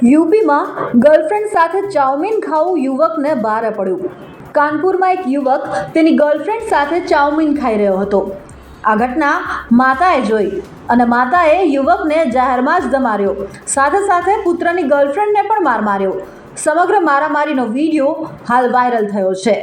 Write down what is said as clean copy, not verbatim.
યુપીમાં ગર્લફ્રેન્ડ સાથે ચાઉમીન ખાવું યુવકને ભારે પડ્યું। કાનપુરમાં એક યુવક તેની ગર્લફ્રેન્ડ સાથે ચાઉમીન ખાઈ રહ્યો હતો। આ ઘટના માતાએ જોઈ અને માતાએ યુવકને જાહેરમાં જ ધમાર્યો, સાથે સાથે પુત્રની ગર્લફ્રેન્ડને પણ માર માર્યો। સમગ્ર મારામારીનો વિડીયો હાલ વાયરલ થયો છે।